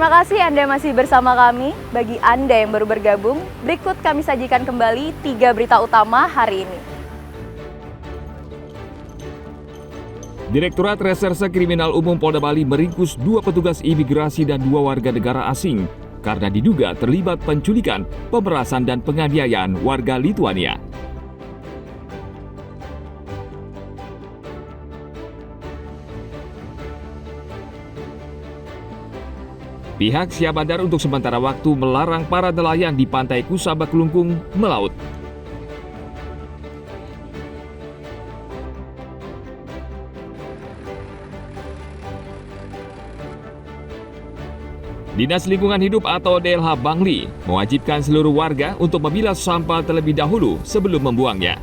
Terima kasih Anda masih bersama kami. Bagi Anda yang baru bergabung, berikut kami sajikan kembali 3 berita utama hari ini. Direktorat Reserse Kriminal Umum Polda Bali meringkus 2 petugas imigrasi dan 2 warga negara asing karena diduga terlibat penculikan, pemerasan, dan penganiayaan warga Lituania. Pihak Syah Bandar untuk sementara waktu melarang para nelayan di pantai Kusaba Kelungkung melaut. Dinas Lingkungan Hidup atau DLH Bangli mewajibkan seluruh warga untuk memilah sampah terlebih dahulu sebelum membuangnya.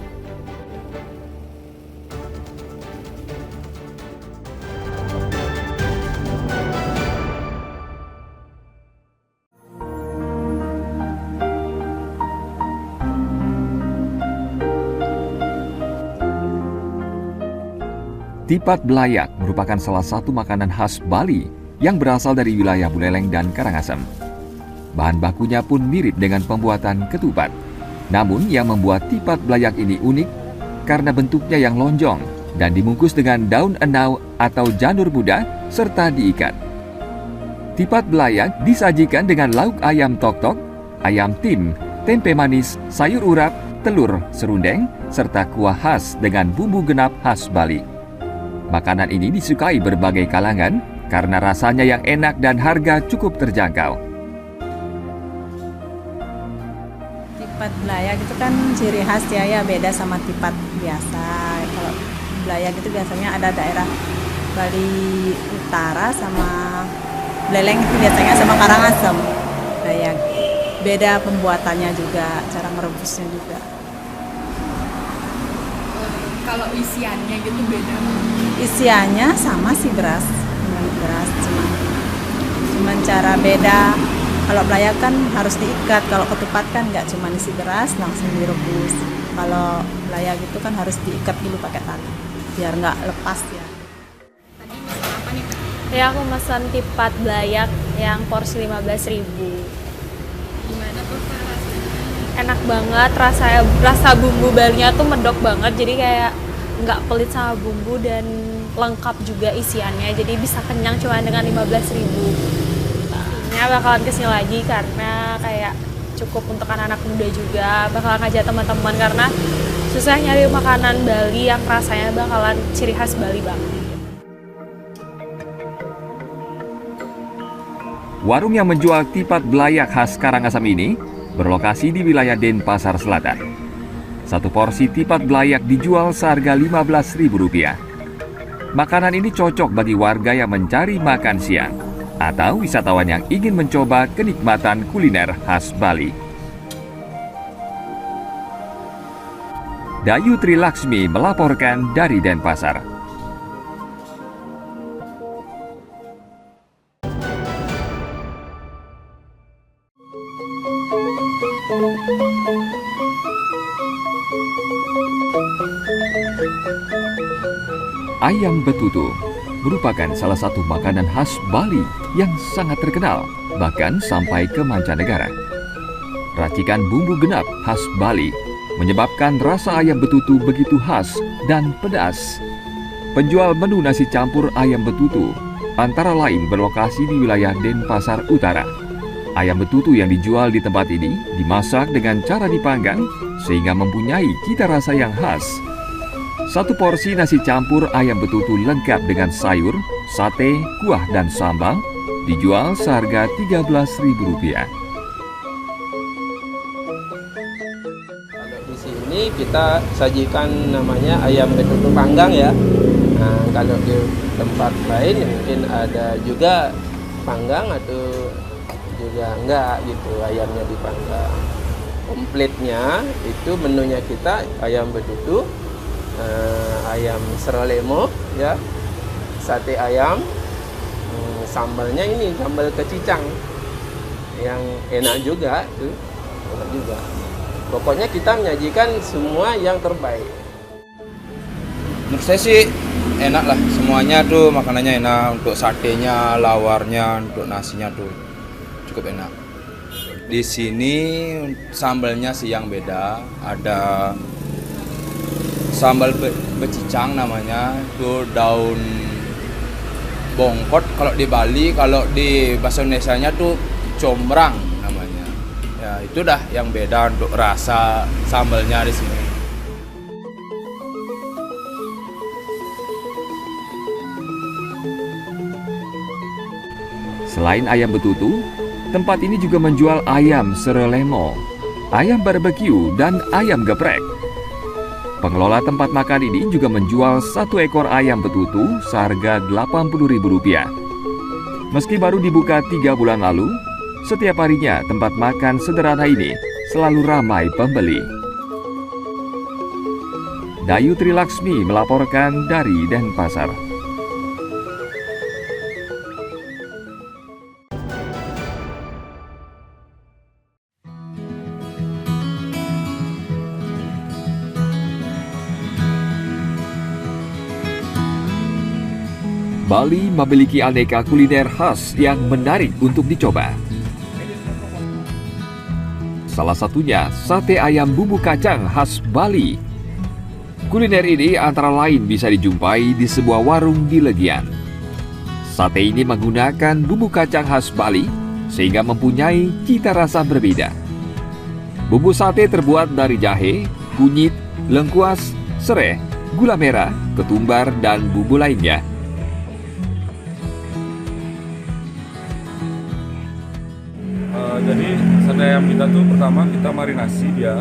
Tipat belayak merupakan salah satu makanan khas Bali yang berasal dari wilayah Buleleng dan Karangasem. Bahan bakunya pun mirip dengan pembuatan ketupat. Namun yang membuat tipat belayak ini unik karena bentuknya yang lonjong dan dibungkus dengan daun enau atau janur muda serta diikat. Tipat belayak disajikan dengan lauk ayam tok-tok, ayam tim, tempe manis, sayur urap, telur, serundeng, serta kuah khas dengan bumbu genap khas Bali. Makanan ini disukai berbagai kalangan karena rasanya yang enak dan harga cukup terjangkau. Tipat belayak itu kan ciri khas ya, beda sama tipat biasa. Kalau belayak itu biasanya ada daerah Bali Utara sama Buleleng itu biasanya sama Karangasem. Belayak beda pembuatannya juga, cara merebusnya juga. Kalau isiannya gitu beda? Isiannya sama sih beras cuman cara beda. Kalau belayak kan harus diikat, kalau ketupat kan nggak cuma isi beras langsung direbus. Kalau belayak itu kan harus diikat dulu pakai tali biar nggak lepas ya. Tadi masak apa nih Kak? Ya aku pesan tipat belayak yang porsi 15.000. Gimana tuh Kak rasanya? Enak banget, rasa bumbu Balinya tuh medok banget, jadi kayak nggak pelit sama bumbu dan lengkap juga isiannya, jadi bisa kenyang cuma dengan 15.000. Nah, bakalan kesini lagi karena kayak cukup untuk anak-anak muda juga, bakalan ngajak teman-teman karena susah nyari makanan Bali yang rasanya bakalan ciri khas Bali banget. Warung yang menjual tipat belayak khas Karangasem ini berlokasi di wilayah Denpasar Selatan. Satu porsi tipat belayak dijual seharga Rp15.000. Makanan ini cocok bagi warga yang mencari makan siang atau wisatawan yang ingin mencoba kenikmatan kuliner khas Bali. Dayu Trilaksmi melaporkan dari Denpasar. Ayam betutu merupakan salah satu makanan khas Bali yang sangat terkenal, bahkan sampai ke mancanegara. Racikan bumbu genap khas Bali menyebabkan rasa ayam betutu begitu khas dan pedas. Penjual menu nasi campur ayam betutu antara lain berlokasi di wilayah Denpasar Utara. Ayam betutu yang dijual di tempat ini dimasak dengan cara dipanggang sehingga mempunyai cita rasa yang khas. Satu porsi nasi campur ayam betutu lengkap dengan sayur, sate, kuah, dan sambal dijual seharga Rp13.000. Kalau di sini kita sajikan namanya ayam betutu panggang ya. Nah, kalau di tempat lain mungkin ada juga panggang atau juga enggak gitu, ayamnya dipanggang. Komplitnya itu menunya kita ayam betutu, ayam serolemo ya, sate ayam, sambalnya ini sambal kecicang yang enak juga tuh, enak juga. Pokoknya kita menyajikan semua yang terbaik. Menurut saya sih enak lah, semuanya tuh makanannya enak, untuk satenya, lawarnya, untuk nasinya tuh cukup enak. Di sini sambalnya sih yang beda, ada sambal becicang namanya, itu daun bongkot kalau di Bali, kalau di bahasa Indonesianya tuh combrang namanya. Ya itu dah yang beda untuk rasa sambalnya di sini. Selain ayam betutu, tempat ini juga menjual ayam serelemo, ayam barbeque, dan ayam geprek. Pengelola tempat makan ini juga menjual 1 ekor ayam betutu seharga Rp80.000. Meski baru dibuka 3 bulan lalu, setiap harinya tempat makan sederhana ini selalu ramai pembeli. Dayu Trilaksmi melaporkan dari Denpasar. Bali memiliki aneka kuliner khas yang menarik untuk dicoba. Salah satunya sate ayam bumbu kacang khas Bali. Kuliner ini antara lain bisa dijumpai di sebuah warung di Legian. Sate ini menggunakan bumbu kacang khas Bali sehingga mempunyai cita rasa berbeda. Bumbu sate terbuat dari jahe, kunyit, lengkuas, sereh, gula merah, ketumbar, dan bumbu lainnya. Jadi sate ayam kita tuh pertama kita marinasi dia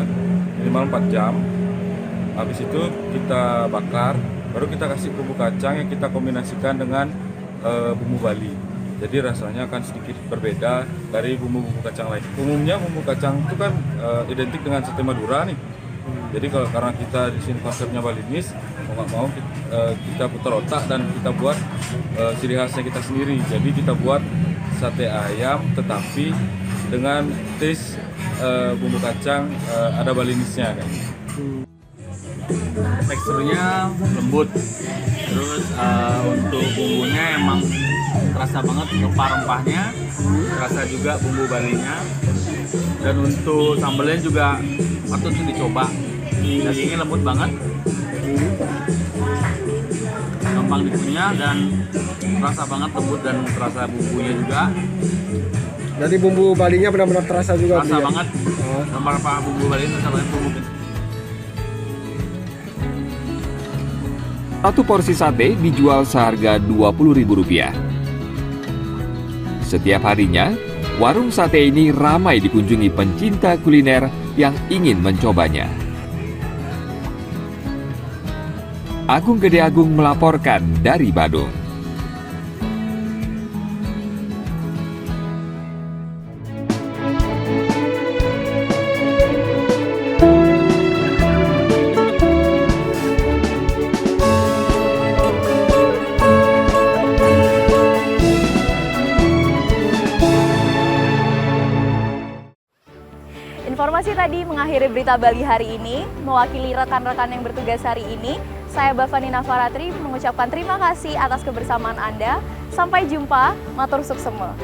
minimal 4 jam. Habis itu kita bakar, baru kita kasih bumbu kacang yang kita kombinasikan dengan bumbu Bali. Jadi rasanya akan sedikit berbeda dari bumbu-bumbu kacang lain. Umumnya bumbu kacang itu kan identik dengan sate Madura nih. Jadi kalau karena kita di sini konsepnya Balinis, mau nggak mau kita putar otak dan kita buat ciri khasnya kita sendiri. Jadi kita buat sate ayam tetapi dengan taste bumbu kacang ada Balinisnya kan. Teksturnya lembut, terus untuk bumbunya emang terasa banget rempah-rempahnya, terasa juga bumbu Balinya, dan untuk sambalnya juga patut untuk dicoba. Dagingnya lembut banget, gampang dikunyah dan terasa banget lembut dan terasa bumbunya juga. Jadi bumbu Balinya benar-benar terasa juga. Terasa banget, rempah-rempah bumbu Bali terasa banget bumbu. Satu porsi sate dijual seharga Rp20.000. Setiap harinya, warung sate ini ramai dikunjungi pencinta kuliner yang ingin mencobanya. Agung Gede Agung melaporkan dari Badung. Informasi tadi mengakhiri berita Bali hari ini. Mewakili rekan-rekan yang bertugas hari ini, saya Bavani Nafaratri mengucapkan terima kasih atas kebersamaan Anda. Sampai jumpa, matur suksema.